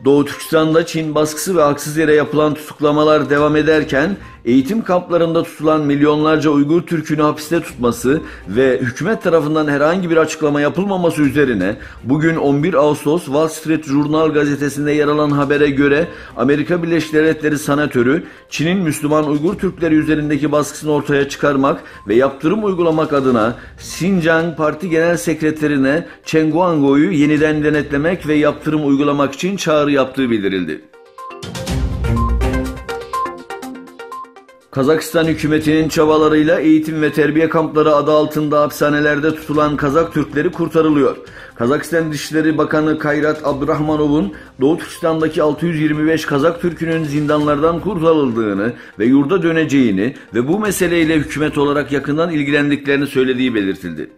Doğu Türkistan'da Çin baskısı ve haksız yere yapılan tutuklamalar devam ederken eğitim kamplarında tutulan milyonlarca Uygur Türk'ünü hapiste tutması ve hükümet tarafından herhangi bir açıklama yapılmaması üzerine bugün 11 Ağustos Wall Street Journal gazetesinde yer alan habere göre Amerika Birleşik Devletleri Senatörü Çin'in Müslüman Uygur Türkleri üzerindeki baskısını ortaya çıkarmak ve yaptırım uygulamak adına Xinjiang Parti Genel Sekreterine Chen Guangguo'yu yeniden denetlemek ve yaptırım uygulamak için çağrı yaptığı bildirildi. Kazakistan hükümetinin çabalarıyla eğitim ve terbiye kampları adı altında hapishanelerde tutulan Kazak Türkleri kurtarılıyor. Kazakistan Dışişleri Bakanı Kayrat Abdurahmanov'un Doğu Türkistan'daki 625 Kazak Türk'ünün zindanlardan kurtarıldığını ve yurda döneceğini ve bu meseleyle hükümet olarak yakından ilgilendiklerini söylediği belirtildi.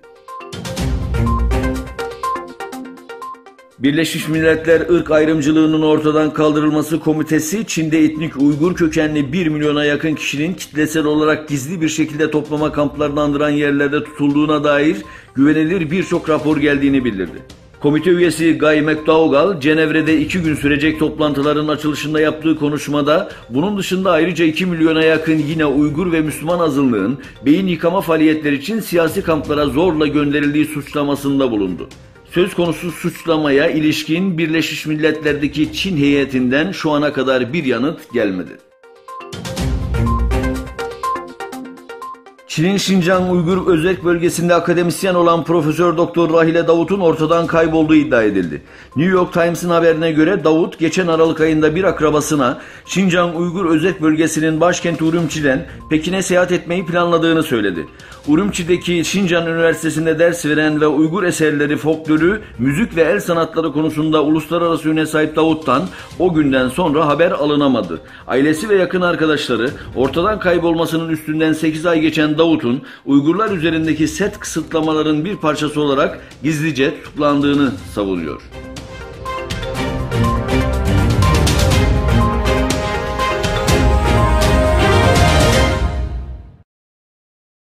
Birleşmiş Milletler Irk Ayrımcılığının Ortadan Kaldırılması Komitesi, Çin'de etnik Uygur kökenli 1 milyona yakın kişinin kitlesel olarak gizli bir şekilde toplama kamplarını andıran yerlerde tutulduğuna dair güvenilir birçok rapor geldiğini bildirdi. Komite üyesi Guy McDougall, Cenevre'de 2 gün sürecek toplantıların açılışında yaptığı konuşmada bunun dışında ayrıca 2 milyona yakın yine Uygur ve Müslüman azınlığın beyin yıkama faaliyetleri için siyasi kamplara zorla gönderildiği suçlamasında bulundu. Söz konusu suçlamaya ilişkin Birleşmiş Milletler'deki Çin heyetinden şu ana kadar bir yanıt gelmedi. Çin'in Şincan Uygur Özerk Bölgesi'nde akademisyen olan Profesör Doktor Rahile Davut'un ortadan kaybolduğu iddia edildi. New York Times'ın haberine göre Davut geçen Aralık ayında bir akrabasına Şincan Uygur Özerk Bölgesi'nin başkenti Urumçi'den Pekin'e seyahat etmeyi planladığını söyledi. Urumçi'deki Şincan Üniversitesi'nde ders veren ve Uygur eserleri, folkloru, müzik ve el sanatları konusunda uluslararası üne sahip Davut'tan o günden sonra haber alınamadı. Ailesi ve yakın arkadaşları ortadan kaybolmasının üstünden 8 ay geçen Davut'un Uygurlar üzerindeki sert kısıtlamaların bir parçası olarak gizlice tutuklandığını savunuyor.